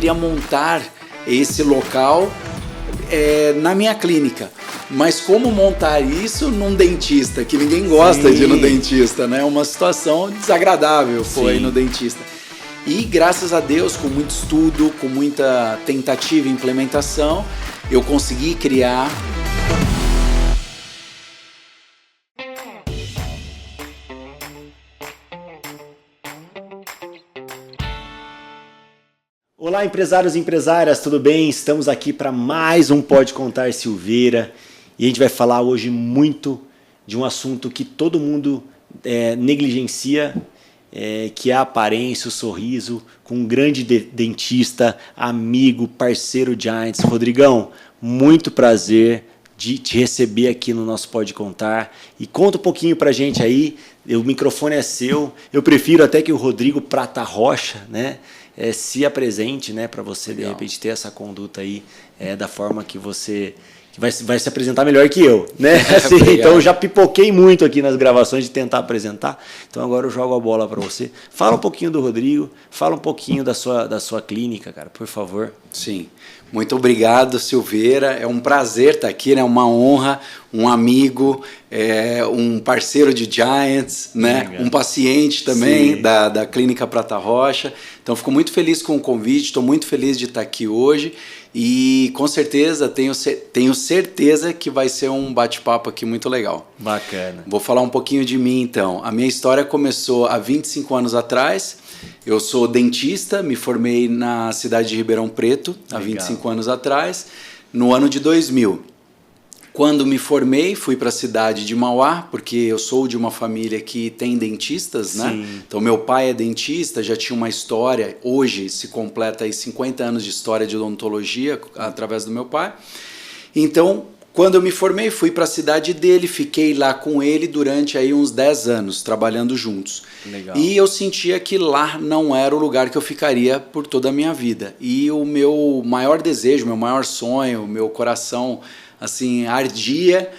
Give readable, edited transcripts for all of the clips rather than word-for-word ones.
queria montar esse local na minha clínica. Mas como montar isso num dentista, que ninguém gosta de ir no dentista, né? É uma situação desagradável ir no dentista. E graças a Deus, com muito estudo, com muita tentativa e implementação, eu consegui criar. Olá, empresários e empresárias, tudo bem? Estamos aqui para mais um Pode Contar Silveira e a gente vai falar hoje muito de um assunto que todo mundo negligencia, que é a aparência, o sorriso, com um grande dentista, amigo, parceiro Giants. Rodrigão, muito prazer de te receber aqui no nosso Pode Contar. E conta um pouquinho pra gente aí, o microfone é seu. Eu prefiro até que o Rodrigo Prata Rocha, né, se apresente, né, para você de repente ter essa conduta aí da forma que você vai se apresentar melhor que eu, né? Assim, então eu já pipoquei muito aqui nas gravações de tentar apresentar, então agora eu jogo a bola para você. Fala um pouquinho do Rodrigo, fala um pouquinho da sua clínica, cara, por favor. Sim, muito obrigado, Silveira, é um prazer estar aqui, né? Uma honra, um amigo, um parceiro de Giants, né? Um paciente também da Clínica Prata Rocha, então fico muito feliz com o convite, estou muito feliz de estar aqui hoje. E com certeza, tenho certeza que vai ser um bate-papo aqui muito legal. Bacana. Vou falar um pouquinho de mim então. A minha história começou há 25 anos atrás. Eu sou dentista, me formei na cidade de Ribeirão Preto há 25 anos atrás, no ano de 2000. Quando me formei, fui para a cidade de Mauá, porque eu sou de uma família que tem dentistas, né? Então, meu pai é dentista, já tinha uma história, hoje se completa aí 50 anos de história de odontologia através do meu pai. Então, quando eu me formei, fui para a cidade dele, fiquei lá com ele durante aí uns 10 anos, trabalhando juntos. Legal. E eu sentia que lá não era o lugar que eu ficaria por toda a minha vida. E o meu maior desejo, meu maior sonho, meu coração assim, ardia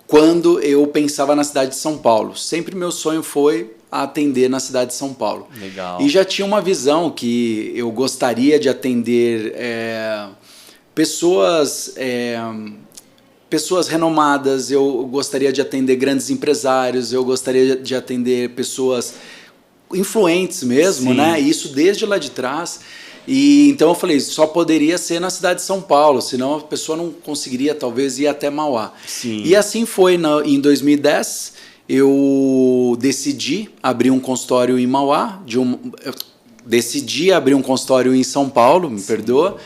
quando eu pensava na cidade de São Paulo. Sempre meu sonho foi atender na cidade de São Paulo. Legal. E já tinha uma visão que eu gostaria de atender pessoas renomadas, eu gostaria de atender grandes empresários, eu gostaria de atender pessoas influentes mesmo, né? Isso desde lá de trás. E então eu falei, só poderia ser na cidade de São Paulo, senão a pessoa não conseguiria talvez ir até Mauá. E assim foi em 2010, eu decidi abrir um consultório em Mauá, decidi abrir um consultório em São Paulo, me perdoa,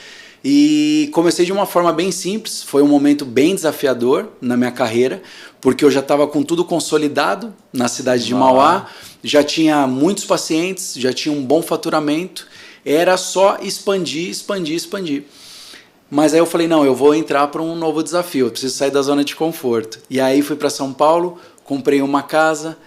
e comecei de uma forma bem simples, foi um momento bem desafiador na minha carreira, porque eu já estava com tudo consolidado na cidade de Mauá, já tinha muitos pacientes, já tinha um bom faturamento, era só expandir. Mas aí eu falei, não, eu vou entrar para um novo desafio, eu preciso sair da zona de conforto. E aí fui para São Paulo, comprei uma casa,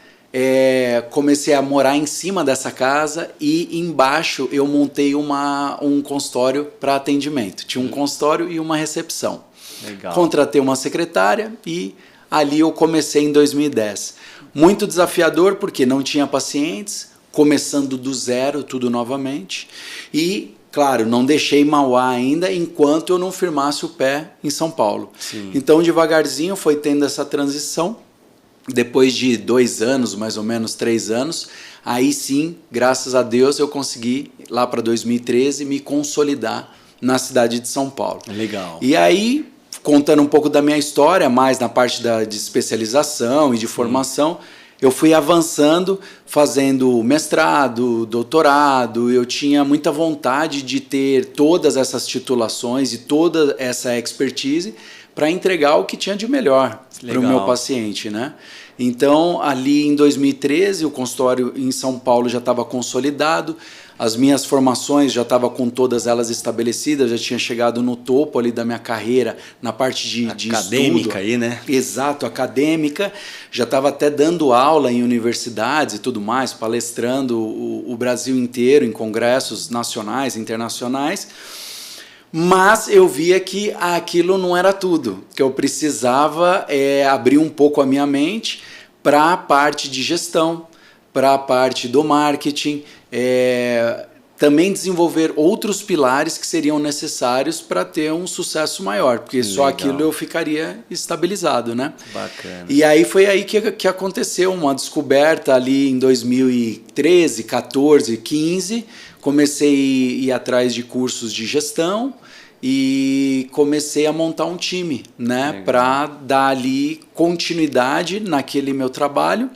comecei a morar em cima dessa casa e embaixo eu montei um consultório para atendimento. Tinha um consultório e uma recepção. Legal. Contratei uma secretária e ali eu comecei em 2010. Muito desafiador porque não tinha pacientes, começando do zero, tudo novamente. E, claro, não deixei Mauá ainda enquanto eu não firmasse o pé em São Paulo. Então, devagarzinho foi tendo essa transição. Depois de 2 anos, mais ou menos 3 anos, aí sim, graças a Deus, eu consegui, lá para 2013, me consolidar na cidade de São Paulo. Legal. E aí, contando um pouco da minha história, mais na parte de especialização e de formação, eu fui avançando, fazendo mestrado, doutorado, eu tinha muita vontade de ter todas essas titulações e toda essa expertise para entregar o que tinha de melhor para o meu paciente, né? Então, ali em 2013, o consultório em São Paulo já estava consolidado, as minhas formações já estava com todas elas estabelecidas, já tinha chegado no topo ali da minha carreira, na parte de acadêmica estudo. Aí, né? Exato, acadêmica, já estava até dando aula em universidades e tudo mais, palestrando o Brasil inteiro em congressos nacionais, internacionais, mas eu via que aquilo não era tudo, que eu precisava abrir um pouco a minha mente para a parte de gestão, para a parte do marketing, também desenvolver outros pilares que seriam necessários para ter um sucesso maior, porque só aquilo eu ficaria estabilizado, né? Bacana. E aí foi aí que aconteceu uma descoberta ali em 2013, 14, 15, comecei a ir atrás de cursos de gestão e comecei a montar um time, né, para dar ali continuidade naquele meu trabalho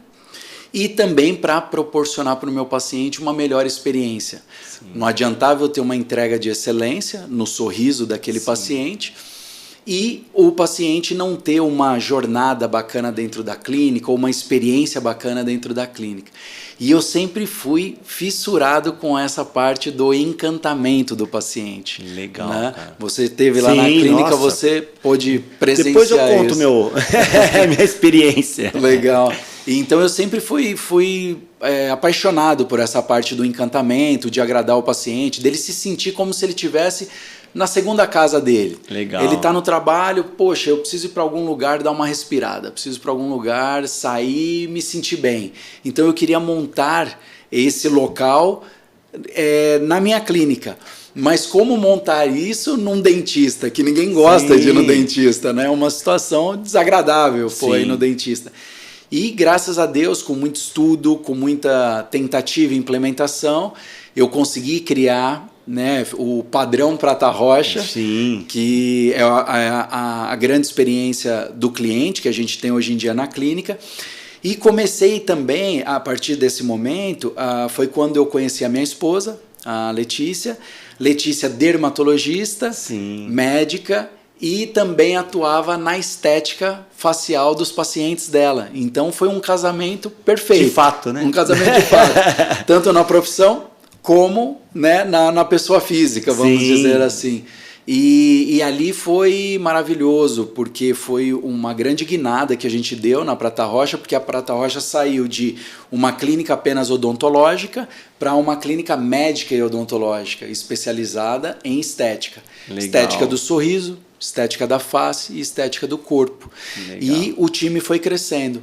e também para proporcionar para o meu paciente uma melhor experiência. Sim. Não adiantava eu ter uma entrega de excelência no sorriso daquele paciente e o paciente não ter uma jornada bacana dentro da clínica ou uma experiência bacana dentro da clínica. E eu sempre fui fissurado com essa parte do encantamento do paciente. Legal, né? Cara. Você esteve lá na clínica, nossa. Você pôde presenciar depois eu conto minha experiência. Legal. Então eu sempre fui apaixonado por essa parte do encantamento, de agradar o paciente, dele se sentir como se ele tivesse na segunda casa dele. Legal. Ele está no trabalho, poxa, eu preciso ir para algum lugar dar uma respirada, preciso ir para algum lugar sair e me sentir bem. Então eu queria montar esse local na minha clínica. Mas como montar isso num dentista, que ninguém gosta de ir no dentista, né? É uma situação desagradável ir no dentista. E graças a Deus, com muito estudo, com muita tentativa e implementação, eu consegui criar, né, o padrão Prata Rocha, que é a grande experiência do cliente que a gente tem hoje em dia na clínica. E comecei também, a partir desse momento, foi quando eu conheci a minha esposa, a Letícia. Letícia, dermatologista, médica, e também atuava na estética facial dos pacientes dela. Então foi um casamento perfeito. De fato, né? Um casamento de fato. Tanto na profissão como, né, na pessoa física, vamos dizer assim. E ali foi maravilhoso, porque foi uma grande guinada que a gente deu na Prata Rocha, porque a Prata Rocha saiu de uma clínica apenas odontológica para uma clínica médica e odontológica, especializada em estética. Legal. Estética do sorriso, estética da face e estética do corpo. Legal. E o time foi crescendo.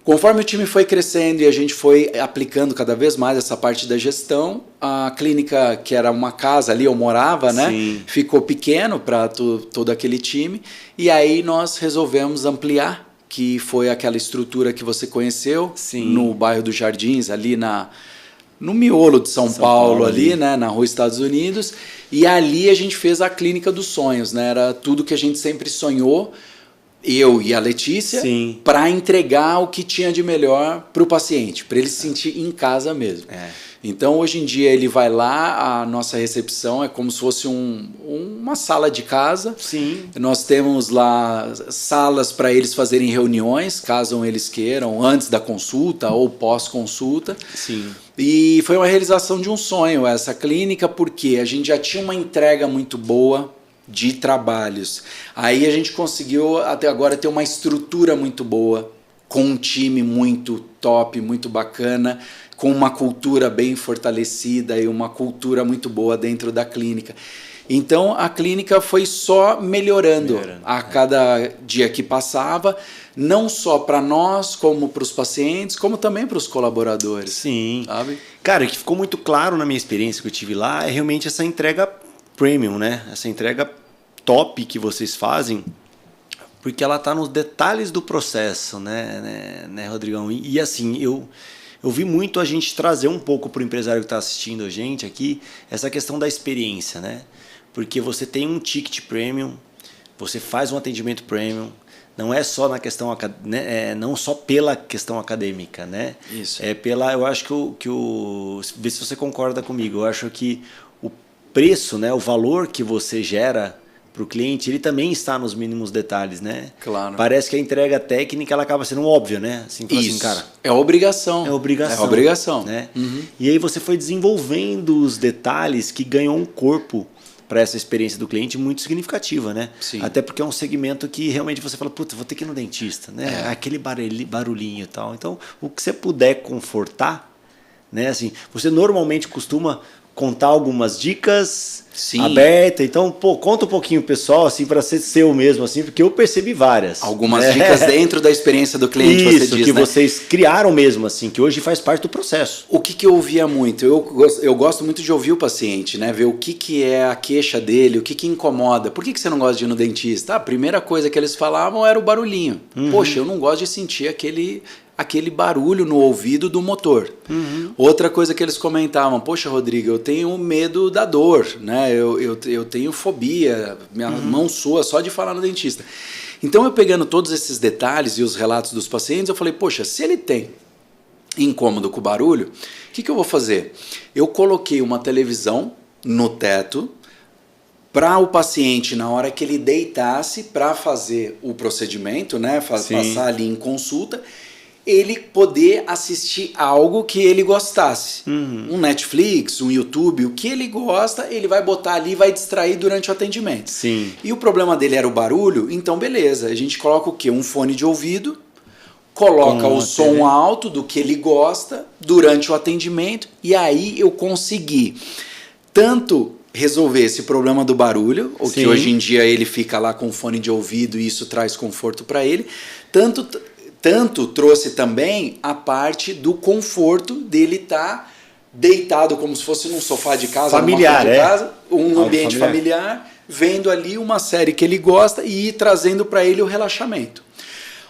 Conforme o time foi crescendo e a gente foi aplicando cada vez mais essa parte da gestão, a clínica, que era uma casa ali, eu morava, né? Ficou pequeno para todo aquele time. E aí nós resolvemos ampliar, que foi aquela estrutura que você conheceu, no bairro dos Jardins, ali no miolo de São Paulo ali, né? Na Rua Estados Unidos. E ali a gente fez a clínica dos sonhos, né? Era tudo que a gente sempre sonhou, eu e a Letícia, para entregar o que tinha de melhor para o paciente, para ele se sentir em casa mesmo. Então, hoje em dia, ele vai lá, a nossa recepção é como se fosse uma sala de casa. Nós temos lá salas para eles fazerem reuniões, caso eles queiram, antes da consulta ou pós-consulta. E foi uma realização de um sonho essa clínica, porque a gente já tinha uma entrega muito boa de trabalhos. Aí a gente conseguiu até agora ter uma estrutura muito boa, com um time muito top, muito bacana, com uma cultura bem fortalecida e uma cultura muito boa dentro da clínica. Então a clínica foi só melhorando a cada dia que passava, não só para nós, como para os pacientes, como também para os colaboradores. Sabe? Cara, o que ficou muito claro na minha experiência que eu tive lá é realmente essa entrega premium, né? Essa entrega top que vocês fazem, porque ela está nos detalhes do processo, né, Rodrigão? E assim, eu vi muito a gente trazer um pouco para o empresário que está assistindo a gente aqui, essa questão da experiência, né? Porque você tem um ticket premium, você faz um atendimento premium, não é só na questão, né, não só pela questão acadêmica, né? Isso. Eu acho vê se você concorda comigo, eu acho que o preço, né, o valor que você gera para o cliente, ele também está nos mínimos detalhes, né? Claro. Parece que a entrega técnica ela acaba sendo óbvia, né? Assim, isso. Assim, cara, é obrigação. É obrigação. É obrigação. Né? E aí você foi desenvolvendo os detalhes que ganham um corpo para essa experiência do cliente muito significativa, né? Até porque é um segmento que realmente você fala, puta, vou ter que ir no dentista, né? Aquele barulhinho e tal. Então, o que você puder confortar, né? Assim, você normalmente costuma contar algumas dicas Sim. abertas. Então, pô, conta um pouquinho, pessoal, assim, para ser seu mesmo, assim, porque eu percebi várias. Algumas dicas dentro da experiência do cliente, Isso, você diz, que né? vocês criaram mesmo, assim, que hoje faz parte do processo. O que eu ouvia muito? Eu gosto muito de ouvir o paciente, né? Ver o que é a queixa dele, o que incomoda. Por que você não gosta de ir no dentista? A primeira coisa que eles falavam era o barulhinho. Poxa, eu não gosto de sentir aquele barulho no ouvido do motor. Outra coisa que eles comentavam, poxa, Rodrigo, eu tenho medo da dor, né? Eu tenho fobia, minha mão sua só de falar no dentista. Então, eu pegando todos esses detalhes e os relatos dos pacientes, eu falei, poxa, se ele tem incômodo com o barulho, o que eu vou fazer? Eu coloquei uma televisão no teto para o paciente, na hora que ele deitasse para fazer o procedimento, né? Passar ali em consulta, ele poder assistir algo que ele gostasse. Um Netflix, um YouTube, o que ele gosta, ele vai botar ali e vai distrair durante o atendimento. Sim. E o problema dele era o barulho, então beleza, a gente coloca o quê? Um fone de ouvido, coloca o som alto do que ele gosta durante o atendimento e aí eu consegui tanto resolver esse problema do barulho, o que hoje em dia ele fica lá com fone de ouvido e isso traz conforto para ele, tanto trouxe também a parte do conforto dele estar deitado como se fosse num sofá de casa, familiar, numa casa, um ambiente familiar, vendo ali uma série que ele gosta e ir trazendo para ele o relaxamento.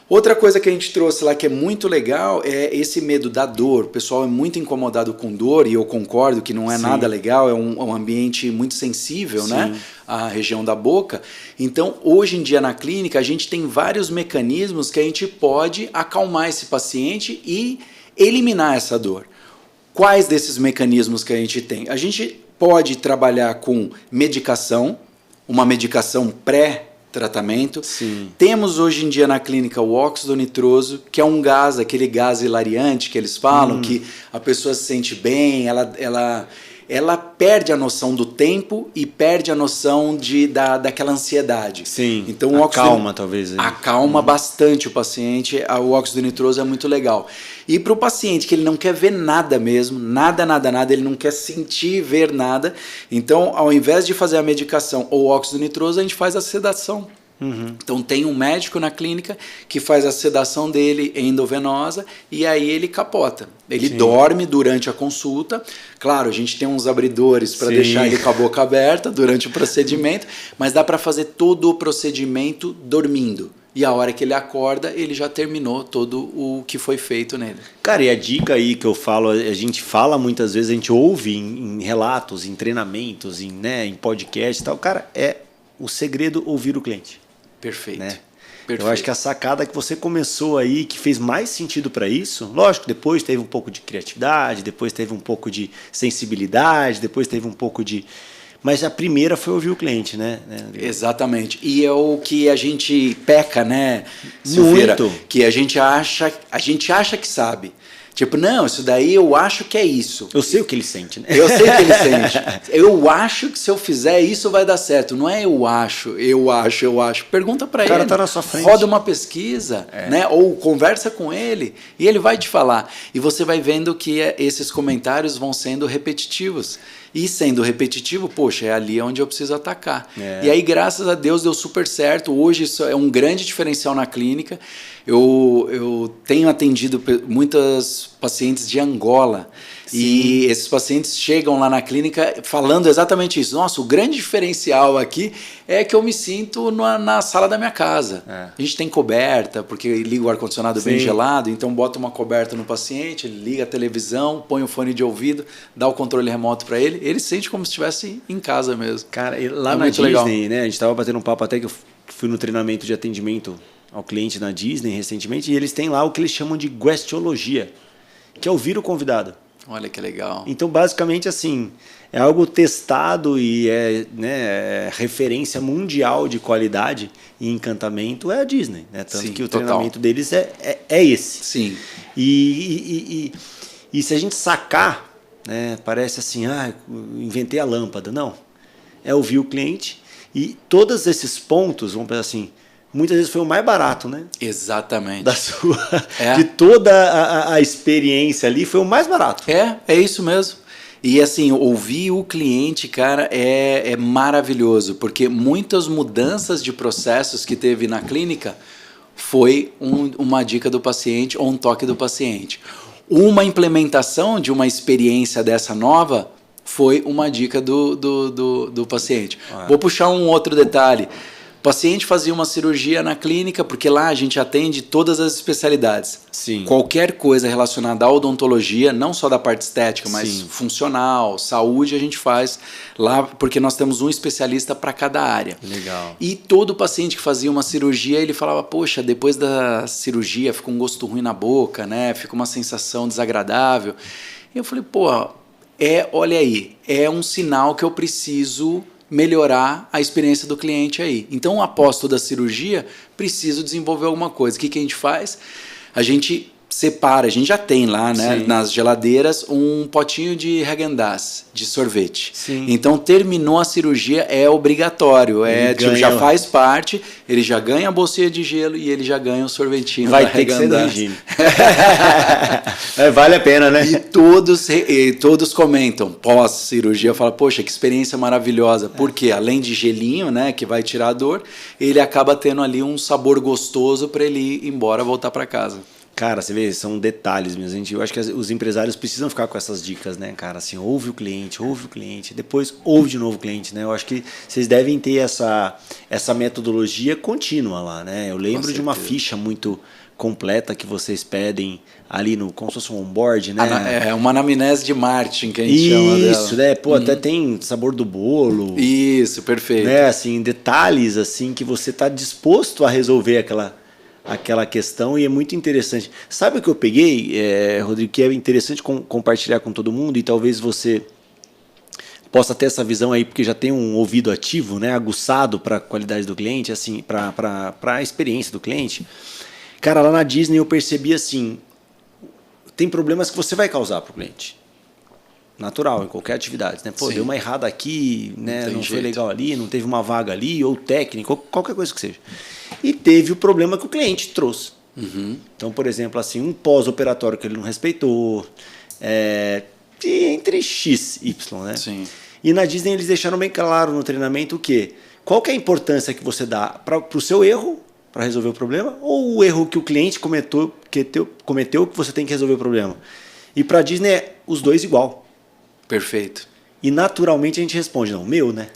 Outra coisa que a gente trouxe lá que é muito legal é esse medo da dor. O pessoal é muito incomodado com dor e eu concordo que não é nada legal, é um ambiente muito sensível, né? A região da boca. Então, hoje em dia na clínica, a gente tem vários mecanismos que a gente pode acalmar esse paciente e eliminar essa dor. Quais desses mecanismos que a gente tem? A gente pode trabalhar com medicação, uma medicação pré-tratamento. Temos hoje em dia na clínica o óxido nitroso, que é um gás, aquele gás hilariante que eles falam, que a pessoa se sente bem, ela perde a noção do tempo e perde a noção daquela ansiedade. Então, o óxido acalma, talvez. Acalma bastante o paciente, o óxido nitroso é muito legal. E para o paciente que ele não quer ver nada mesmo, nada, ele não quer sentir, ver nada, então ao invés de fazer a medicação ou óxido nitroso, a gente faz a sedação. Então tem um médico na clínica que faz a sedação dele endovenosa e aí ele capota. Ele dorme durante a consulta. Claro, a gente tem uns abridores para deixar ele com a boca aberta durante o procedimento, mas dá para fazer todo o procedimento dormindo. E a hora que ele acorda, ele já terminou todo o que foi feito nele. Cara, e a dica aí que eu falo, a gente fala muitas vezes, a gente ouve em relatos, em treinamentos, em podcast e tal. Cara, é o segredo ouvir o cliente. Perfeito. Né? Perfeito. Eu acho que a sacada que você começou aí, que fez mais sentido para isso, lógico, depois teve um pouco de criatividade, depois teve um pouco de sensibilidade, depois teve um pouco de... Mas a primeira foi ouvir o cliente, né? Exatamente. E é o que a gente peca, né, Silveira? Muito. Que a gente acha que sabe. Tipo, não, isso daí eu acho que é isso. Eu sei o que ele sente, né? Eu sei o que ele sente. Eu acho que se eu fizer isso vai dar certo. Não é eu acho. Pergunta para ele. O cara tá na sua frente. Roda uma pesquisa, né? Ou conversa com ele e ele vai te falar. E você vai vendo que esses comentários vão sendo repetitivos. E sendo repetitivo, poxa, é ali onde eu preciso atacar. E aí, graças a Deus, deu super certo. Hoje isso é um grande diferencial na clínica. Eu tenho atendido muitas pacientes de Angola. E esses pacientes chegam lá na clínica falando exatamente isso. Nossa, o grande diferencial aqui é que eu me sinto na sala da minha casa. A gente tem coberta, porque liga o ar-condicionado bem gelado, então bota uma coberta no paciente, ele liga a televisão, põe o fone de ouvido, dá o controle remoto para ele sente como se estivesse em casa mesmo. Cara, lá na Disney, legal. Né? A gente estava batendo um papo até que eu fui no treinamento de atendimento ao cliente na Disney recentemente, e eles têm lá o que eles chamam de guestiologia, que é ouvir o convidado. Olha que legal. Então, basicamente, assim, é algo testado e é referência mundial de qualidade e encantamento é a Disney, né? Tanto que o treinamento deles é esse. Sim. E se a gente sacar, né, parece assim, inventei a lâmpada. Não. É ouvir o cliente e todos esses pontos, vamos pensar assim, muitas vezes foi o mais barato, né? Exatamente. De toda a experiência ali, foi o mais barato. É isso mesmo. E assim, ouvir o cliente, cara, é maravilhoso, porque muitas mudanças de processos que teve na clínica foi uma dica do paciente ou um toque do paciente. Uma implementação de uma experiência dessa nova foi uma dica do paciente. Vou puxar um outro detalhe. O paciente fazia uma cirurgia na clínica, porque lá a gente atende todas as especialidades. Sim. Qualquer coisa relacionada à odontologia, não só da parte estética, mas funcional, saúde, a gente faz lá, porque nós temos um especialista para cada área. Legal. E todo paciente que fazia uma cirurgia, ele falava, poxa, depois da cirurgia fica um gosto ruim na boca, né? Fica uma sensação desagradável. E eu falei, pô, olha aí, é um sinal que eu preciso melhorar a experiência do cliente aí. Então, após toda a cirurgia, preciso desenvolver alguma coisa. O que a gente faz? A gente separa, a gente já tem lá, né, nas geladeiras, um potinho de Häagen-Dazs, de sorvete. Sim. Então, terminou a cirurgia, é obrigatório. Tipo, já faz parte, ele já ganha a bolsinha de gelo e ele já ganha o sorvetinho. Vai ter que ser da regime. Vale a pena, né? E todos comentam, pós-cirurgia, falam, poxa, que experiência maravilhosa. Porque além de gelinho, né, que vai tirar a dor, ele acaba tendo ali um sabor gostoso para ele ir embora, voltar para casa. Cara, você vê, são detalhes mesmo. Eu acho que os empresários precisam ficar com essas dicas, né, cara? Assim, ouve o cliente, depois ouve de novo o cliente, né? Eu acho que vocês devem ter essa metodologia contínua lá, né? Eu lembro de uma ficha muito completa que vocês pedem ali como se fosse um onboard, né? É uma anamnese de marketing que a gente chama dela. Isso, né? Pô, até tem sabor do bolo. Isso, perfeito. Né? Assim, detalhes assim que você está disposto a resolver aquela questão, e é muito interessante. Sabe o que eu peguei, Rodrigo, que é interessante compartilhar com todo mundo, e talvez você possa ter essa visão aí, porque já tem um ouvido ativo, né, aguçado para a qualidade do cliente, assim, para a experiência do cliente. Cara, lá na Disney eu percebi assim, tem problemas que você vai causar para o cliente. Natural, em qualquer atividade, né? Pô, deu uma errada aqui, né? Não foi legal ali, não teve uma vaga ali, ou técnico, qualquer coisa que seja. E teve o problema que o cliente trouxe. Então, por exemplo, assim, um pós-operatório que ele não respeitou, entre X e Y, né? Sim. E na Disney eles deixaram bem claro no treinamento o quê? Qual que é a importância que você dá para o seu erro, para resolver o problema, ou o erro que o cliente cometeu que você tem que resolver o problema? E para a Disney é os dois igual. Perfeito. E naturalmente a gente responde, não, meu, né?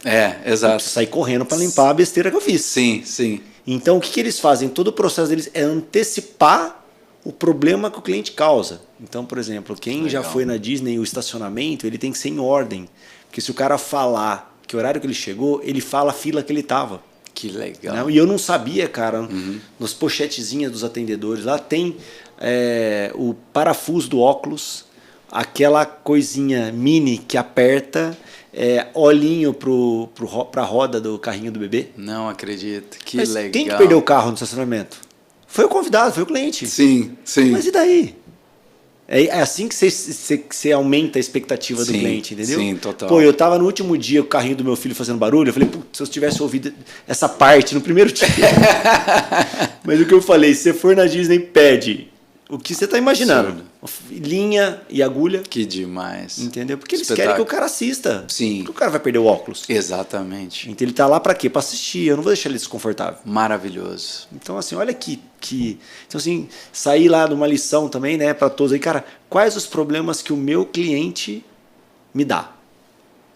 Exato. Sair correndo para limpar a besteira que eu fiz. Sim. Então o que eles fazem? Todo o processo deles é antecipar o problema que o cliente causa. Então, por exemplo, quem já foi na Disney, o estacionamento, ele tem que ser em ordem. Porque se o cara falar que horário que ele chegou, ele fala a fila que ele estava. Que legal. Não? E eu não sabia, cara, nos pochetezinhas dos atendedores, lá tem o parafuso do óculos, aquela coisinha mini que aperta, olhinho para a roda do carrinho do bebê. Não acredito, que Mas legal. quem que perdeu o carro no estacionamento? Foi o convidado, foi o cliente. Sim. Mas e daí? É assim que você aumenta a expectativa do cliente, entendeu? Sim, total. Pô, eu tava no último dia com o carrinho do meu filho fazendo barulho, eu falei, se eu tivesse ouvido essa parte no primeiro dia. Mas o que eu falei, se você for na Disney, pede o que você tá imaginando. Linha e agulha. Que demais. Entendeu? Porque eles querem que o cara assista. Sim. Porque o cara vai perder o óculos. Exatamente. Então ele tá lá pra quê? Pra assistir. Eu não vou deixar ele desconfortável. Maravilhoso. Então, assim, olha que... Então, assim, sair lá de uma lição também, né, para todos aí, cara, quais os problemas que o meu cliente me dá?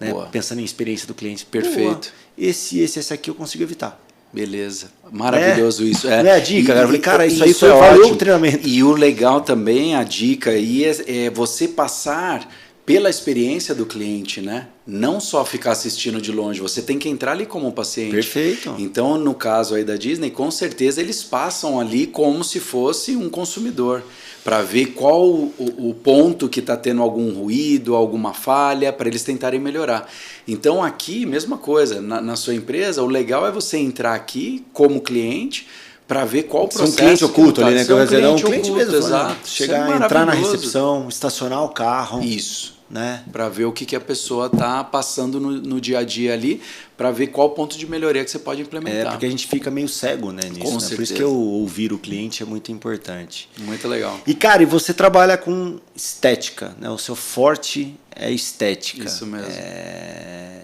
Né? Pensando em experiência do cliente. Perfeito. Esse aqui eu consigo evitar. Beleza. Maravilhoso isso. Não é a dica, cara. Eu falei, cara, isso aí foi valeu ótimo. o treinamento. E o legal também, a dica aí é você passar pela experiência do cliente, né? Não só ficar assistindo de longe, você tem que entrar ali como paciente. Perfeito. Então, no caso aí da Disney, com certeza eles passam ali como se fosse um consumidor, para ver qual o ponto que está tendo algum ruído, alguma falha, para eles tentarem melhorar. Então, aqui, mesma coisa, na sua empresa, o legal é você entrar aqui como cliente, para ver qual o processo. Um cliente oculto ali, né? Um cliente mesmo, exato. Chegar, entrar na recepção, estacionar o carro. Isso. né? Para ver o que a pessoa está passando no dia a dia ali, para ver qual ponto de melhoria que você pode implementar. Porque a gente fica meio cego, né, nisso. Com né? certeza. Por isso que eu ouvir o cliente é muito importante. Muito legal. E, cara, e você trabalha com estética, né? O seu forte é estética. Isso mesmo.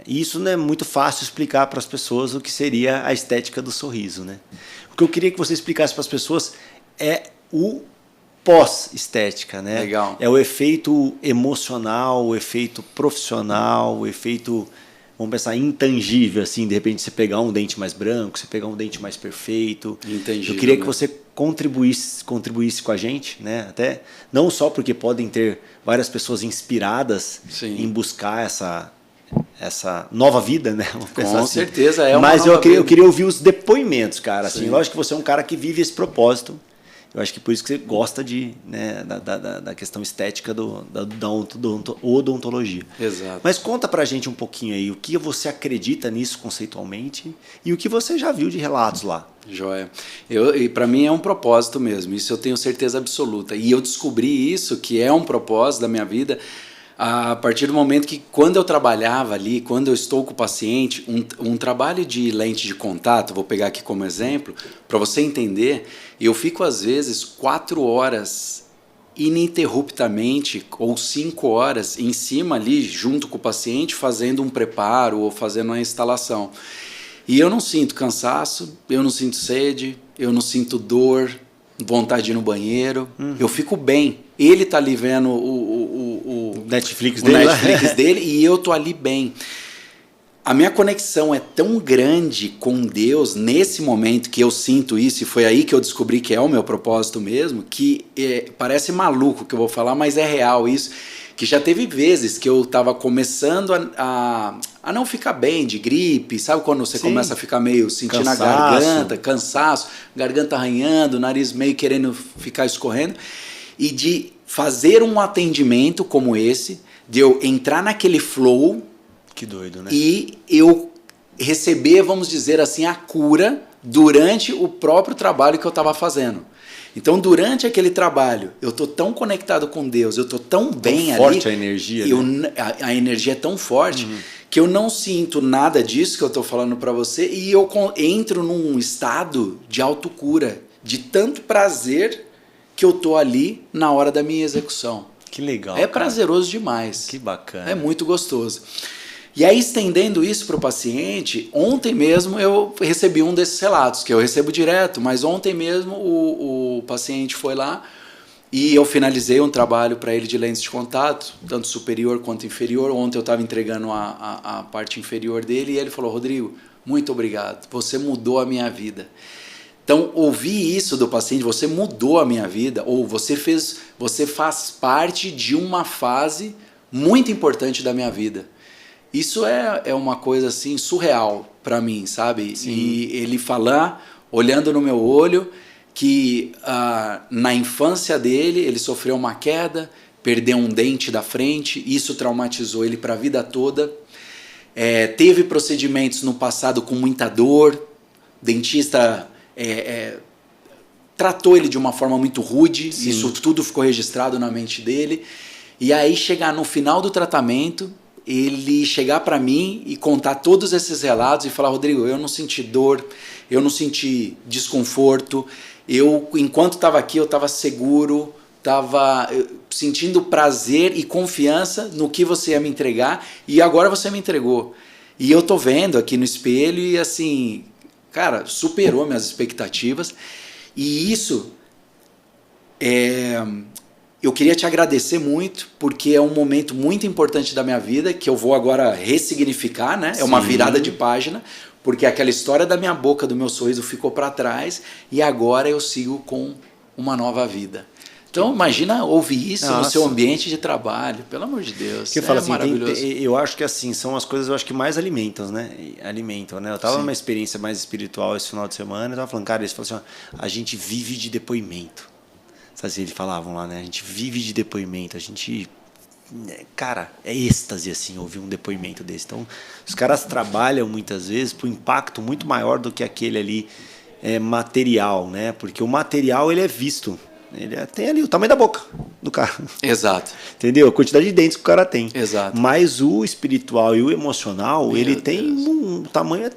E isso não é muito fácil explicar para as pessoas o que seria a estética do sorriso, né? O que eu queria que você explicasse para as pessoas é o pós-estética, né? Legal. É o efeito emocional, o efeito profissional, o efeito, vamos pensar, intangível, assim, de repente você pegar um dente mais branco, você pegar um dente mais perfeito. Intangível. Eu queria que você contribuísse com a gente, né? Até não só porque podem ter várias pessoas inspiradas em buscar essa nova vida, né? Com certeza é uma Mas nova vida. eu queria ouvir os depoimentos, cara. Assim, Sim. lógico que você é um cara que vive esse propósito. Eu acho que por isso que você gosta da questão estética da odontologia. Exato. Mas conta pra gente um pouquinho aí, o que você acredita nisso conceitualmente e o que você já viu de relatos lá. Joia. E para mim é um propósito mesmo, isso eu tenho certeza absoluta. E eu descobri isso, que é um propósito da minha vida, a partir do momento que, quando eu trabalhava ali, quando eu estou com o paciente, um trabalho de lente de contato, vou pegar aqui como exemplo, para você entender, eu fico às vezes 4 horas ininterruptamente, ou 5 horas em cima ali, junto com o paciente, fazendo um preparo ou fazendo uma instalação. E eu não sinto cansaço, eu não sinto sede, eu não sinto dor, vontade de ir no banheiro, eu fico bem. Ele tá ali vendo o Netflix dele e eu tô ali bem. A minha conexão é tão grande com Deus nesse momento que eu sinto isso, e foi aí que eu descobri que é o meu propósito mesmo, que parece maluco que eu vou falar, mas é real isso, que já teve vezes que eu estava começando a não ficar bem de gripe, sabe quando você começa a ficar meio sentindo a garganta, cansaço, garganta arranhando, nariz meio querendo ficar escorrendo, e de fazer um atendimento como esse, de eu entrar naquele flow. Que doido, né? E eu receber, vamos dizer assim, a cura durante o próprio trabalho que eu estava fazendo. Então, durante aquele trabalho, eu estou tão conectado com Deus, eu estou tão bem ali. Forte a energia. A energia é tão forte que eu não sinto nada disso que eu estou falando para você, e eu entro num estado de autocura, de tanto prazer que eu estou ali na hora da minha execução. Que legal. É prazeroso demais. Que bacana. É muito gostoso. E aí, estendendo isso para o paciente, ontem mesmo eu recebi um desses relatos, que eu recebo direto, mas ontem mesmo o paciente foi lá e eu finalizei um trabalho para ele de lentes de contato, tanto superior quanto inferior. Ontem eu estava entregando a parte inferior dele e ele falou: Rodrigo, muito obrigado, você mudou a minha vida. Então, ouvir isso do paciente, você mudou a minha vida, ou você faz parte de uma fase muito importante da minha vida. Isso é uma coisa assim surreal para mim, sabe? Sim. E ele falar, olhando no meu olho, que na infância dele ele sofreu uma queda, perdeu um dente da frente, isso traumatizou ele para a vida toda. Teve procedimentos no passado com muita dor, dentista tratou ele de uma forma muito rude. Sim. Isso tudo ficou registrado na mente dele. E aí chegar no final do tratamento, ele chegar para mim e contar todos esses relatos e falar: Rodrigo, eu não senti dor, eu não senti desconforto, enquanto estava aqui eu estava seguro, estava sentindo prazer e confiança no que você ia me entregar, e agora você me entregou. E eu tô vendo aqui no espelho e assim, cara, superou minhas expectativas. E isso eu queria te agradecer muito, porque é um momento muito importante da minha vida, que eu vou agora ressignificar, né? É uma virada de página, porque aquela história da minha boca, do meu sorriso ficou para trás, e agora eu sigo com uma nova vida. Então, imagina ouvir isso no seu ambiente de trabalho, pelo amor de Deus. Que fala assim, maravilhoso. Eu acho que assim, são as coisas que mais alimentam, né? Eu estava numa experiência mais espiritual esse final de semana, eu estava falando, cara, eles falaram assim, a gente vive de depoimento. Sabe, eles falavam lá, né? A gente vive de depoimento, a gente... Cara, é êxtase, assim, ouvir um depoimento desse. Então, os caras trabalham muitas vezes por um impacto muito maior do que aquele ali material, né? Porque o material, ele é visto. Ele tem ali o tamanho da boca. do cara. Exato. Entendeu? A quantidade de dentes que o cara tem. Exato. Mas o espiritual e o emocional, Meu ele tem Deus. um tamanho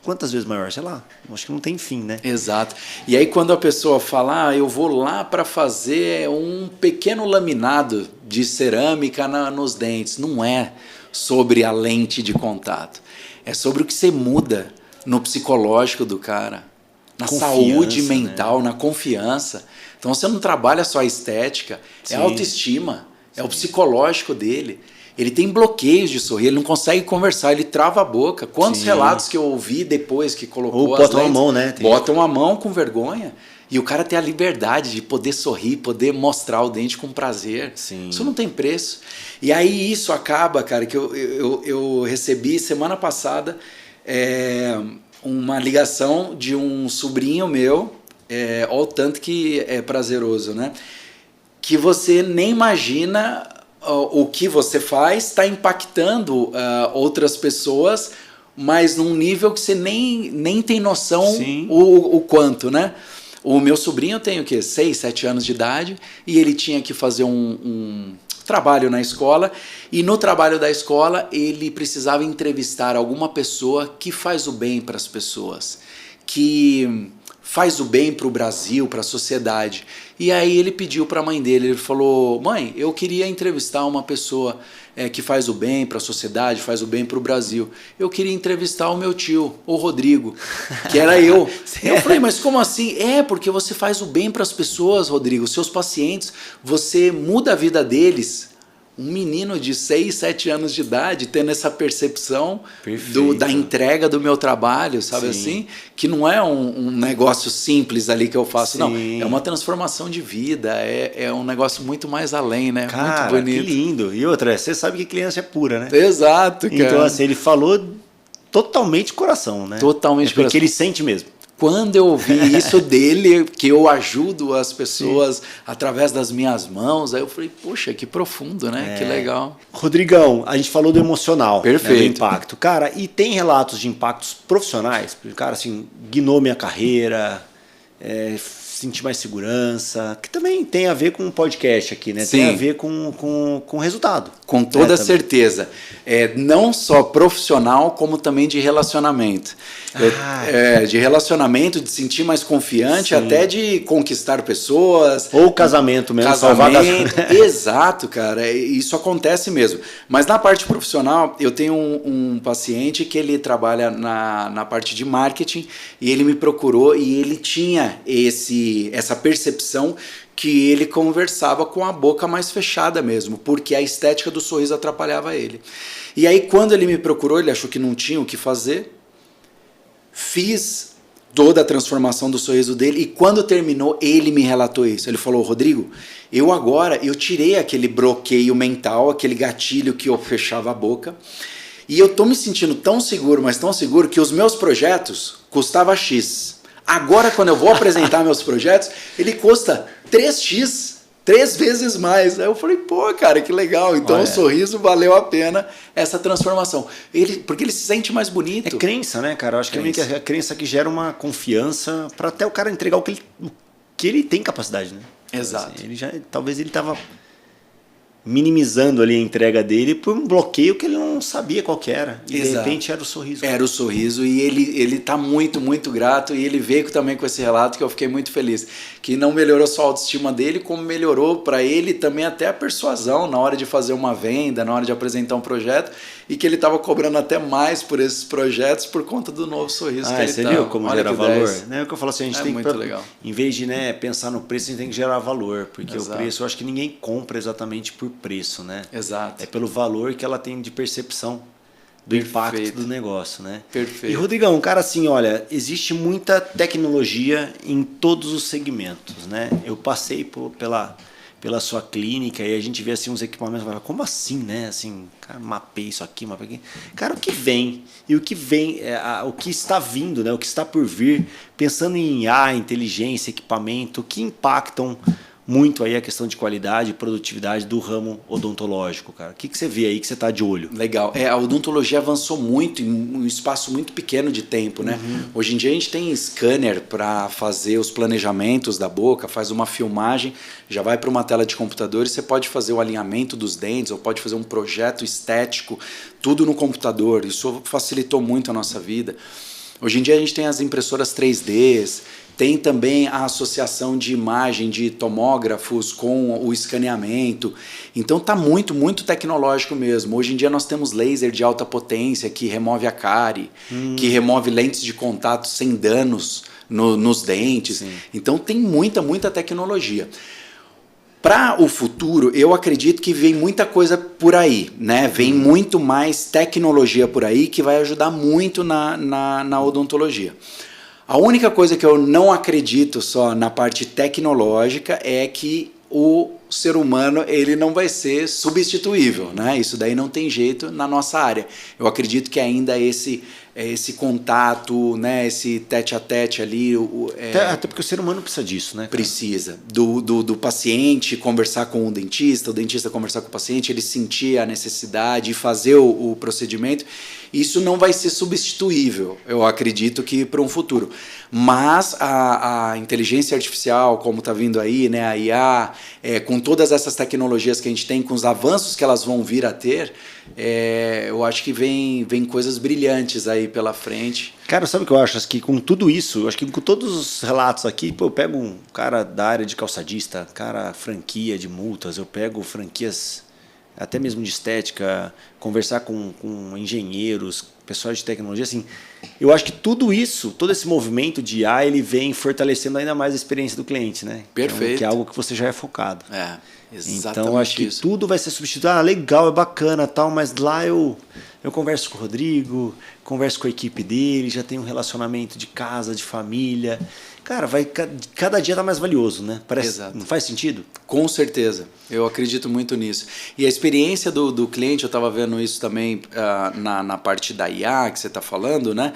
quantas vezes maior? Sei lá. Acho que não tem fim, né? Exato. E aí quando a pessoa fala, eu vou lá para fazer um pequeno laminado de cerâmica nos dentes, não é sobre a lente de contato. É sobre o que você muda no psicológico do cara, na saúde mental, né? Na confiança. Então você não trabalha só a estética, é a autoestima, é o psicológico dele. Ele tem bloqueios de sorrir, ele não consegue conversar, ele trava a boca. Quantos relatos que eu ouvi depois que colocou as lentes? Botam a mão, né? Botam a mão com vergonha. E o cara tem a liberdade de poder sorrir, poder mostrar o dente com prazer. Sim. Isso não tem preço. E aí isso acaba, cara, que eu recebi semana passada uma ligação de um sobrinho meu, olha o tanto que é prazeroso, né? Que você nem imagina o que você faz está impactando outras pessoas, mas num nível que você nem tem noção o quanto, né? O meu sobrinho tem o quê? 6, 7 anos de idade e ele tinha que fazer um trabalho na escola e no trabalho da escola ele precisava entrevistar alguma pessoa que faz o bem para as pessoas, que faz o bem para o Brasil, para a sociedade. E aí ele pediu para a mãe dele, ele falou, mãe, eu queria entrevistar uma pessoa que faz o bem para a sociedade, faz o bem para o Brasil. Eu queria entrevistar o meu tio, o Rodrigo, que era eu. Eu falei, mas como assim? Porque você faz o bem para as pessoas, Rodrigo, seus pacientes, você muda a vida deles. Um menino de 6, 7 anos de idade tendo essa percepção da entrega do meu trabalho, sabe assim? Que não é um negócio simples ali que eu faço, não. É uma transformação de vida, é um negócio muito mais além, né? Cara, muito bonito. Que lindo. E outra, você sabe que criança é pura, né? Exato, cara. Então, assim, ele falou totalmente de coração, né? Totalmente de coração. Porque ele sente mesmo. Quando eu ouvi isso dele, que eu ajudo as pessoas através das minhas mãos, aí eu falei, poxa, que profundo, né? Que legal. Rodrigão, a gente falou do emocional, perfeito, né, do impacto. Cara, e tem relatos de impactos profissionais? Cara, assim, guinou minha carreira, senti mais segurança, que também tem a ver com o podcast aqui, né? Tem a ver com resultado. Com toda certeza. Não só profissional, como também de relacionamento. De relacionamento, de sentir mais confiante, até de conquistar pessoas. Ou casamento mesmo. Exato, cara. Isso acontece mesmo. Mas na parte profissional, eu tenho um paciente que ele trabalha na parte de marketing e ele me procurou e ele tinha essa percepção que ele conversava com a boca mais fechada mesmo, porque a estética do sorriso atrapalhava ele. E aí quando ele me procurou, ele achou que não tinha o que fazer, fiz toda a transformação do sorriso dele e quando terminou, ele me relatou isso. Ele falou, Rodrigo, eu tirei aquele bloqueio mental, aquele gatilho que eu fechava a boca, e eu tô me sentindo tão seguro, mas tão seguro, que os meus projetos custavam X. Agora, quando eu vou apresentar meus projetos, ele custa 3x, 3 vezes mais. Aí eu falei, pô, cara, que legal. Então o sorriso valeu a pena essa transformação. Porque ele se sente mais bonito. É crença, né, cara? Eu acho que é a crença que gera uma confiança para até o cara entregar o que ele tem capacidade, né? Exato. Assim, talvez ele estava minimizando ali a entrega dele por um bloqueio que ele não sabia qual que era. E de repente era o sorriso. Era o sorriso e ele tá muito, muito grato e ele veio também com esse relato que eu fiquei muito feliz. Que não melhorou só a autoestima dele, como melhorou para ele também até a persuasão na hora de fazer uma venda, na hora de apresentar um projeto e que ele estava cobrando até mais por esses projetos por conta do novo sorriso que ele você viu como gera valor? É o que eu falo assim, a gente tem muito legal. Em vez de pensar no preço, a gente tem que gerar valor, porque o preço, eu acho que ninguém compra exatamente por preço, né? Exato. É pelo valor que ela tem de percepção do impacto do negócio, né? Perfeito. E Rodrigão, cara, assim, olha, existe muita tecnologia em todos os segmentos, né? Eu passei pela sua clínica e a gente vê assim uns equipamentos, como assim, né? Assim, cara, mapei isso aqui, mapei aqui. Cara, o que vem e o que vem, o que está vindo, né? O que está por vir, pensando em IA, inteligência, equipamento, que impactam muito aí a questão de qualidade e produtividade do ramo odontológico, cara. O que você vê aí que você está de olho? Legal. A odontologia avançou muito em um espaço muito pequeno de tempo, né? Hoje em dia a gente tem scanner para fazer os planejamentos da boca, faz uma filmagem, já vai para uma tela de computador e você pode fazer o alinhamento dos dentes ou pode fazer um projeto estético, tudo no computador. Isso facilitou muito a nossa vida. Hoje em dia a gente tem as impressoras 3Ds, tem também a associação de imagem de tomógrafos com o escaneamento. Então está muito, muito tecnológico mesmo. Hoje em dia nós temos laser de alta potência que remove a cárie, que remove lentes de contato sem danos nos dentes. Sim. Então tem muita, muita tecnologia. Para o futuro, eu acredito que vem muita coisa por aí, né? Vem muito mais tecnologia por aí que vai ajudar muito na odontologia. A única coisa que eu não acredito só na parte tecnológica é que o ser humano ele não vai ser substituível, né? Isso daí não tem jeito na nossa área. Eu acredito que ainda esse contato, né? Esse tete a tete ali. Até porque o ser humano precisa disso, né? Cara? Precisa. Do paciente conversar com o dentista conversar com o paciente, ele sentir a necessidade e fazer o procedimento. Isso não vai ser substituível, eu acredito que para um futuro. Mas a inteligência artificial, como está vindo aí, né, a IA, com todas essas tecnologias que a gente tem, com os avanços que elas vão vir a ter, eu acho que vem coisas brilhantes aí pela frente. Cara, sabe o que eu acho? Acho que com tudo isso, acho que com todos os relatos aqui, pô, eu pego um cara da área de calçadista, cara franquia de multas, eu pego franquias até mesmo de estética, conversar com engenheiros, pessoal de tecnologia, assim, eu acho que tudo isso, todo esse movimento de IA, ele vem fortalecendo ainda mais a experiência do cliente, né? Perfeito. Que é algo que você já é focado. Exatamente. Então, acho que isso. tudo vai ser substituído. Ah, legal, é bacana, tal, mas lá eu converso com o Rodrigo, converso com a equipe dele, já tenho um relacionamento de casa, de família. Cara, cada dia tá mais valioso, né? Parece, Exato. Não faz sentido? Com certeza, eu acredito muito nisso. E a experiência do cliente, eu estava vendo isso também na parte da IA que você está falando, né?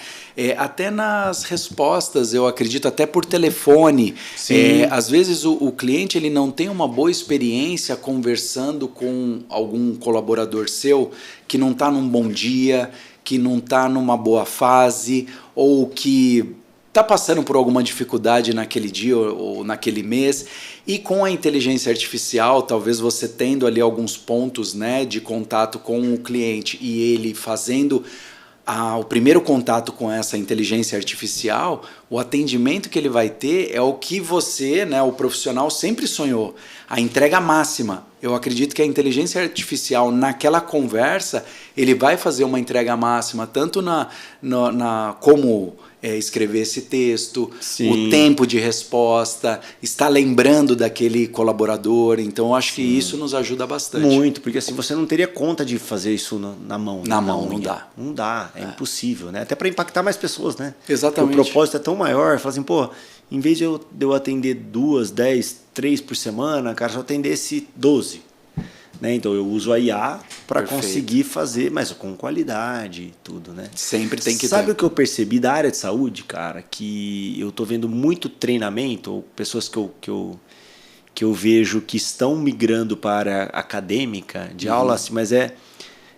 Até nas respostas, eu acredito, até por telefone. Às vezes o cliente ele não tem uma boa experiência conversando com algum colaborador seu que não está num bom dia, que não está numa boa fase, ou que está passando por alguma dificuldade naquele dia ou naquele mês, e com a inteligência artificial, talvez você tendo ali alguns pontos, né, de contato com o cliente e ele fazendo o primeiro contato com essa inteligência artificial, o atendimento que ele vai ter é o que você, né, o profissional, sempre sonhou, a entrega máxima. Eu acredito que a inteligência artificial, naquela conversa, ele vai fazer uma entrega máxima, tanto como escrever esse texto, Sim. o tempo de resposta, estar lembrando daquele colaborador. Então, eu acho que isso nos ajuda bastante. Muito, porque assim, você não teria conta de fazer isso na mão. Na mão, não dá. Não dá, é impossível, né? Até para impactar mais pessoas, né? Exatamente. Porque o propósito é tão maior, fala assim, pô, em vez de eu atender 2, 10, 3 por semana, cara, se eu atendesse 12. Né? Então eu uso a IA para conseguir fazer, mas com qualidade e tudo, né? Sempre tem que Sabe ter. o que eu percebi da área de saúde, cara? Que eu tô vendo muito treinamento, ou pessoas que eu vejo que estão migrando para a área acadêmica de aula, assim, mas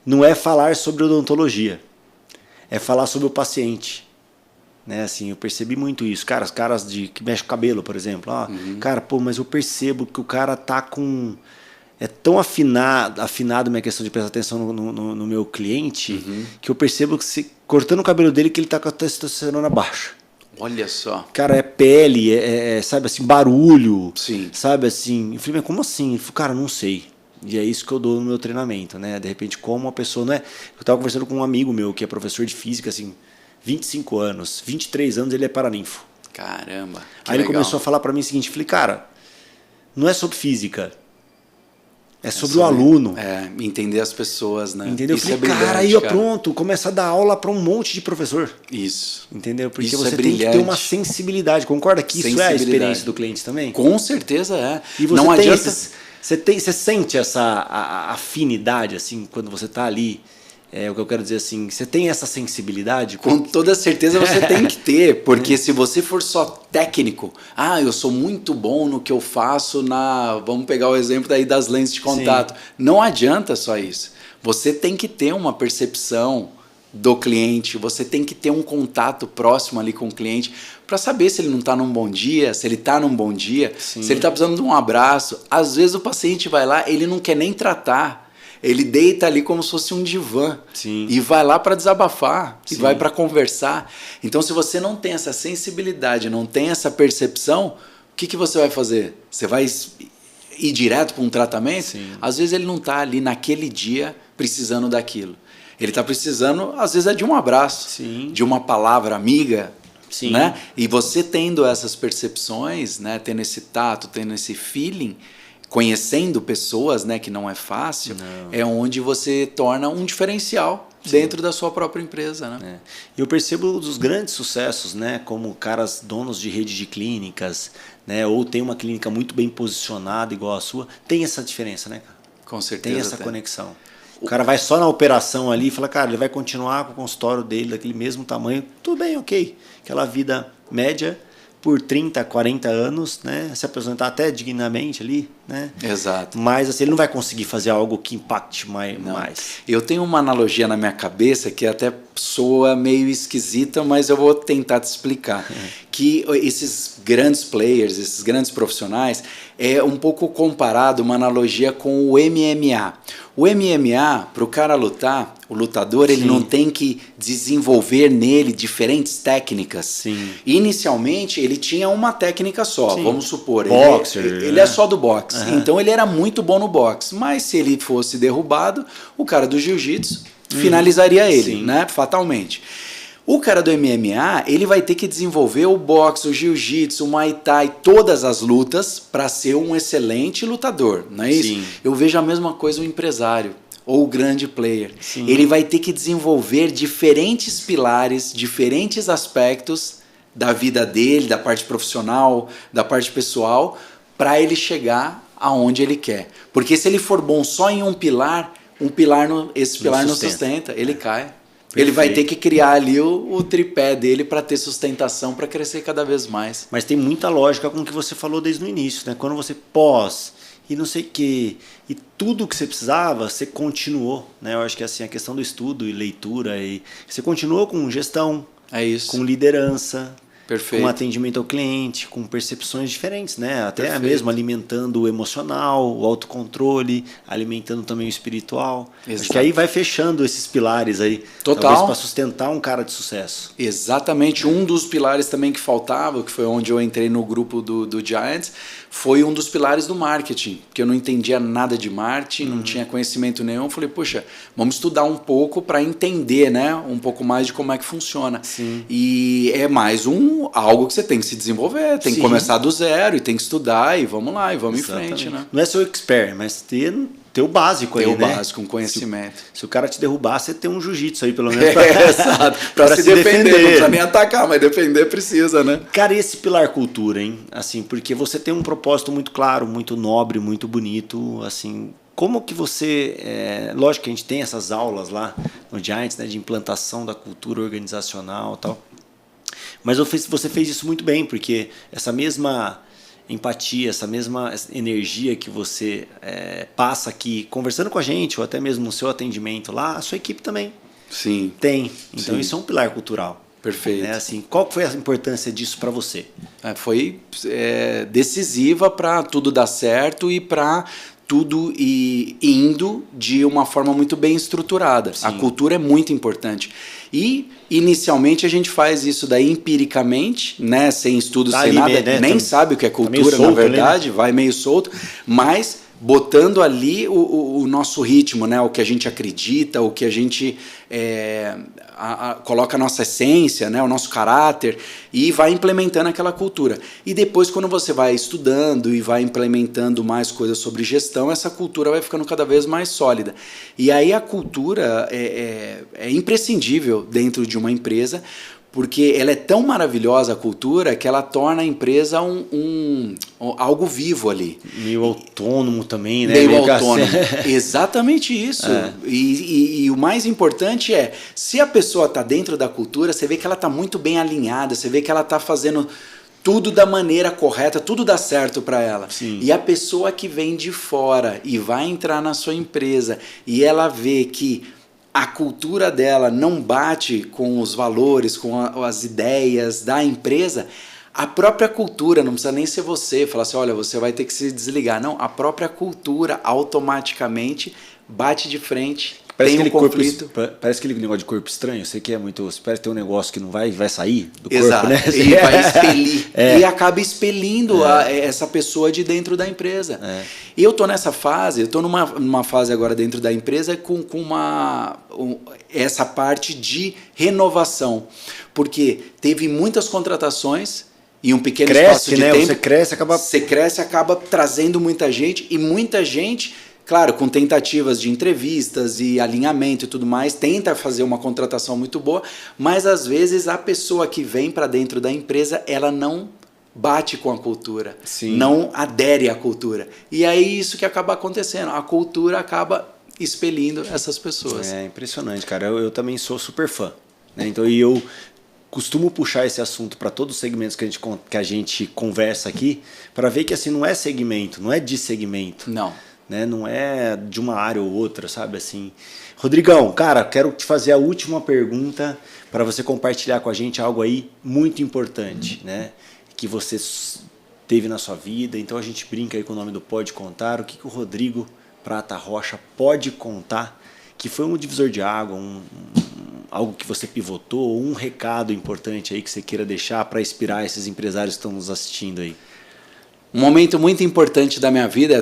não é falar sobre odontologia, é falar sobre o paciente. Né, assim, eu percebi muito isso. Cara, os caras que mexem com o cabelo, por exemplo. Cara, pô, mas eu percebo que o cara tá com... É tão afinado minha questão de prestar atenção no meu cliente, que eu percebo que cortando o cabelo dele que ele tá com a testosterona baixa. Olha só. Cara, é pele, sabe assim, barulho. Sim. Sabe assim. Eu falei, mas como assim? Ele falou, cara, não sei. E é isso que eu dou no meu treinamento, né? De repente, como uma pessoa, não é... Eu tava conversando com um amigo meu que é professor de física, assim, 25 anos, 23 anos ele é paraninfo. Caramba. Aí ele começou a falar para mim o seguinte, falei, cara, não é sobre física, é sobre o aluno. Entender as pessoas, né? Entendeu? Isso falei, é brilhante, cara, aí pronto, começa a dar aula para um monte de professor. Isso. Entendeu? Porque isso você tem que ter uma sensibilidade. Concorda que isso é a experiência do cliente também? Com certeza é. E você não adianta... Você sente essa afinidade, assim, quando você está ali? É o que eu quero dizer assim, você tem essa sensibilidade? Com toda certeza você tem que ter, porque se você for só técnico. Eu sou muito bom no que eu faço vamos pegar o exemplo daí das lentes de contato. Sim. Não adianta só isso. Você tem que ter uma percepção do cliente, você tem que ter um contato próximo ali com o cliente para saber se ele não está num bom dia, se ele está num bom dia, Sim. se ele está precisando de um abraço. Às vezes o paciente vai lá, ele não quer nem tratar, ele deita ali como se fosse um divã. Sim. E vai lá para desabafar, Sim. e vai para conversar. Então, se você não tem essa sensibilidade, não tem essa percepção, o que você vai fazer? Você vai ir direto para um tratamento? Sim. Às vezes ele não está ali naquele dia precisando daquilo. Ele está precisando, às vezes, de um abraço, Sim. de uma palavra amiga, Sim. né? E você tendo essas percepções, né? Tendo esse tato, tendo esse feeling, conhecendo pessoas, né? Que não é fácil, é onde você torna um diferencial Sim. dentro da sua própria empresa, né? Eu percebo os grandes sucessos, né? Como caras donos de rede de clínicas, né? Ou tem uma clínica muito bem posicionada igual a sua, tem essa diferença, né? Com certeza. Tem essa conexão. O cara vai só na operação ali e fala, cara, ele vai continuar com o consultório dele daquele mesmo tamanho, tudo bem, ok. Aquela vida média por 30, 40 anos, né? Se apresentar até dignamente ali, né? Exato. Mas assim, ele não vai conseguir fazer algo que impacte mais. Eu tenho uma analogia na minha cabeça que até soa meio esquisita, mas eu vou tentar te explicar. Que esses grandes players, esses grandes profissionais, é um pouco comparado, uma analogia com o MMA. O MMA, para o cara lutar, o lutador, Sim. ele não tem que desenvolver nele diferentes técnicas. Sim. Inicialmente, ele tinha uma técnica só, Sim. vamos supor. Boxer. Ele é só do boxe. Então, ele era muito bom no boxe. Mas se ele fosse derrubado, o cara do jiu-jitsu finalizaria ele, né? Fatalmente. O cara do MMA, ele vai ter que desenvolver o boxe, o jiu-jitsu, o muay thai, todas as lutas para ser um excelente lutador, não é isso? Sim. Eu vejo a mesma coisa o empresário ou o grande player. Sim. Ele vai ter que desenvolver diferentes pilares, diferentes aspectos da vida dele, da parte profissional, da parte pessoal, para ele chegar aonde ele quer. Porque se ele for bom só em um pilar, esse pilar não sustenta, ele cai. Ele vai ter que criar ali o tripé dele para ter sustentação, para crescer cada vez mais. Mas tem muita lógica com o que você falou desde o início, né? Quando você pós e não sei o quê, e tudo que você precisava, você continuou, né? Eu acho que assim, a questão do estudo e leitura, e você continuou com gestão, com liderança, Perfeito. Com atendimento ao cliente, com percepções diferentes, né? Até mesmo alimentando o emocional, o autocontrole, alimentando também o espiritual. Exato. Acho que aí vai fechando esses pilares aí. Total. Talvez para sustentar um cara de sucesso. Exatamente. Um dos pilares também que faltava, que foi onde eu entrei no grupo do Giants, foi um dos pilares do marketing, porque eu não entendia nada de marketing, não tinha conhecimento nenhum. Eu falei, poxa, vamos estudar um pouco para entender, né, um pouco mais de como é que funciona. Sim. E é mais algo que você tem que se desenvolver, tem que começar do zero e tem que estudar e vamos lá, e vamos Exatamente. Em frente. Né? Não é ser o expert, mas ter o básico aí, né? Ter o básico, um conhecimento. Se o cara te derrubar, você tem um jiu-jitsu aí, pelo menos. Exato. Pra se defender. Não precisa nem atacar, mas defender precisa, né? Cara, e esse pilar cultura, hein? Assim, porque você tem um propósito muito claro, muito nobre, muito bonito, assim... Como que você... lógico que a gente tem essas aulas lá no Giants, né, de implantação da cultura organizacional e tal. Mas você fez isso muito bem, porque essa mesma empatia, essa mesma energia que você passa aqui conversando com a gente, ou até mesmo no seu atendimento lá, a sua equipe também Sim. tem. Então isso é um pilar cultural. Perfeito. Assim, qual foi a importância disso para você? Foi decisiva para tudo dar certo e para tudo indo de uma forma muito bem estruturada. Sim. A cultura é muito importante. E, inicialmente, a gente faz isso daí empiricamente, né? Sem estudo, sem nada, né? Nem sabe o que é cultura, na verdade, vai meio solto, mas botando ali o nosso ritmo, né? O que a gente acredita, o que a gente coloca a nossa essência, né? O nosso caráter, e vai implementando aquela cultura. E depois, quando você vai estudando e vai implementando mais coisas sobre gestão, essa cultura vai ficando cada vez mais sólida. E aí a cultura é imprescindível dentro de uma empresa, porque ela é tão maravilhosa, a cultura, que ela torna a empresa algo vivo ali. Meio autônomo também, né? Meio autônomo. Exatamente isso. E o mais importante se a pessoa está dentro da cultura, você vê que ela está muito bem alinhada, você vê que ela está fazendo tudo da maneira correta, tudo dá certo para ela. Sim. E a pessoa que vem de fora e vai entrar na sua empresa e ela vê que a cultura dela não bate com os valores, com as ideias da empresa, a própria cultura, não precisa nem ser você, falar assim, olha, você vai ter que se desligar. Não, a própria cultura automaticamente bate de frente. Parece tem um conflito. Parece aquele negócio de corpo estranho. Você que é muito. Você parece ter um negócio que não vai sair do Exato. corpo, né? E vai expelir. E acaba expelindo essa pessoa de dentro da empresa. E eu tô nessa fase, eu tô numa fase agora dentro da empresa com essa parte de renovação. Porque teve muitas contratações em um pequeno espaço de tempo. Você cresce, acaba trazendo muita gente e muita gente. Claro, com tentativas de entrevistas e alinhamento e tudo mais, tenta fazer uma contratação muito boa, mas às vezes a pessoa que vem para dentro da empresa, ela não bate com a cultura, Sim. não adere à cultura. E é isso que acaba acontecendo, a cultura acaba expelindo essas pessoas. É impressionante, cara. Eu também sou super fã, né? Então, eu costumo puxar esse assunto para todos os segmentos que a gente conversa aqui, para ver que assim, não é segmento, não é de segmento. Não. Né? Não é de uma área ou outra, sabe assim. Rodrigão, cara, quero te fazer a última pergunta para você compartilhar com a gente algo aí muito importante, né? Que você teve na sua vida. Então a gente brinca aí com o nome do Pode Contar. O que o Rodrigo Prata Rocha pode contar que foi um divisor de água, algo que você pivotou, um recado importante aí que você queira deixar para inspirar esses empresários que estão nos assistindo aí? Um momento muito importante da minha vida,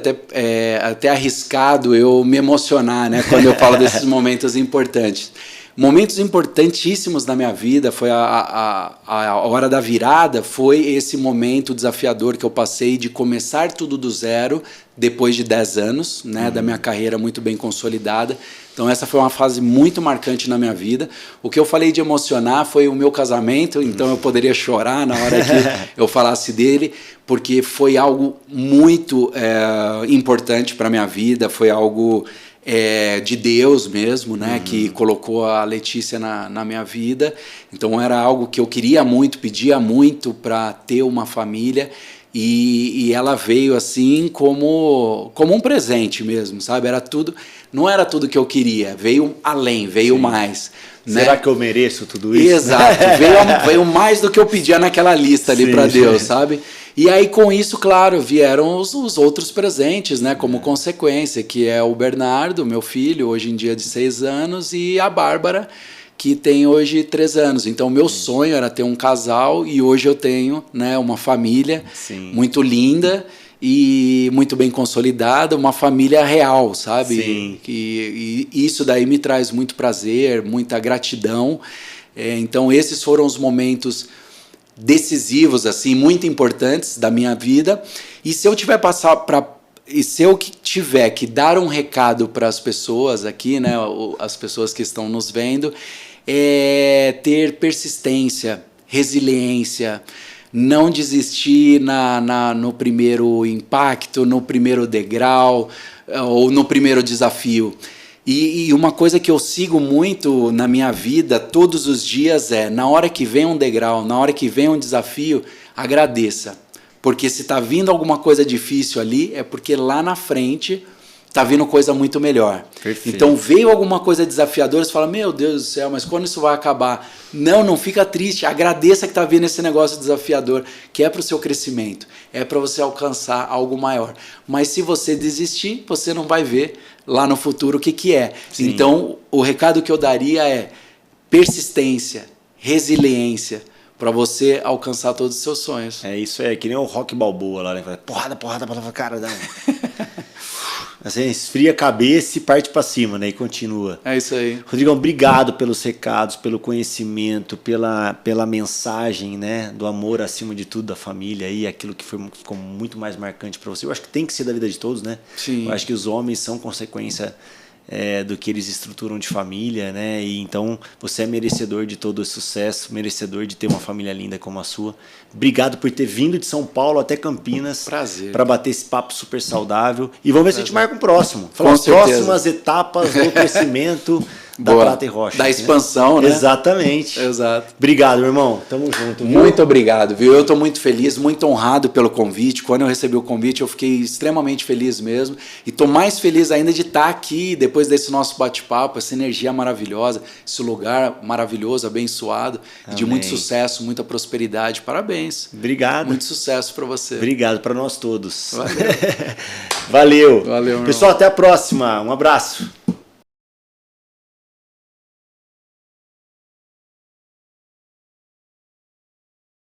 até arriscado eu me emocionar, né, quando eu falo desses momentos importantes. Momentos importantíssimos da minha vida, foi a hora da virada, foi esse momento desafiador que eu passei de começar tudo do zero, depois de 10 anos, né, da minha carreira muito bem consolidada. Então essa foi uma fase muito marcante na minha vida. O que eu falei de emocionar foi o meu casamento, então eu poderia chorar na hora que eu falasse dele, porque foi algo muito importante para a minha vida, foi algo de Deus mesmo, né, que colocou a Letícia na minha vida. Então era algo que eu queria muito, pedia muito para ter uma família. E ela veio assim como um presente mesmo, sabe? Não era tudo que eu queria, veio além, veio mais. Né? Será que eu mereço tudo isso? Exato, veio mais do que eu pedia naquela lista ali para Deus, sabe? E aí com isso, claro, vieram os outros presentes, né? Como consequência, que é o Bernardo, meu filho, hoje em dia de 6 anos, e a Bárbara, que tem hoje 3 anos. Então, meu sonho era ter um casal e hoje eu tenho, né, uma família muito linda e muito bem consolidada, uma família real, sabe? Sim. E isso daí me traz muito prazer, muita gratidão. Então, esses foram os momentos decisivos, assim, muito importantes da minha vida. E se eu tiver se eu tiver que dar um recado para as pessoas aqui, né, as pessoas que estão nos vendo, é ter persistência, resiliência, não desistir no primeiro impacto, no primeiro degrau ou no primeiro desafio. E uma coisa que eu sigo muito na minha vida todos os dias na hora que vem um degrau, na hora que vem um desafio, agradeça. Porque se está vindo alguma coisa difícil ali, é porque lá na frente está vindo coisa muito melhor. Perfeito. Então veio alguma coisa desafiadora, você fala, meu Deus do céu, mas quando isso vai acabar? Não fica triste, agradeça que está vindo esse negócio desafiador, que é para o seu crescimento, é para você alcançar algo maior. Mas se você desistir, você não vai ver lá no futuro o que é. Sim. Então o recado que eu daria é persistência, resiliência, para você alcançar todos os seus sonhos. É isso aí, que nem o Rock Balboa lá, né? Porrada, cara, não. Assim, esfria a cabeça e parte para cima, né? E continua. É isso aí. Rodrigão, obrigado pelos recados, pelo conhecimento, pela mensagem, né? Do amor acima de tudo da família aí, aquilo que ficou muito mais marcante para você. Eu acho que tem que ser da vida de todos, né? Sim. Eu acho que os homens são consequência do que eles estruturam de família, né? E então você é merecedor de todo o sucesso, merecedor de ter uma família linda como a sua. Obrigado por ter vindo de São Paulo até Campinas. Prazer. Para bater esse papo super saudável. E vamos ver se a gente marca um próximo. Com as certeza. Próximas etapas do crescimento da Prata e Rocha. Da expansão, né? Exatamente. Exato. Obrigado, meu irmão. Tamo junto. Viu? Muito obrigado, viu? Eu estou muito feliz, muito honrado pelo convite. Quando eu recebi o convite, eu fiquei extremamente feliz mesmo. E estou mais feliz ainda de estar aqui, depois desse nosso bate-papo, essa energia maravilhosa, esse lugar maravilhoso, abençoado, e de muito sucesso, muita prosperidade. Parabéns. Obrigado. Muito sucesso para você. Obrigado para nós todos. Valeu. Valeu. Valeu, Pessoal, até a próxima. Um abraço.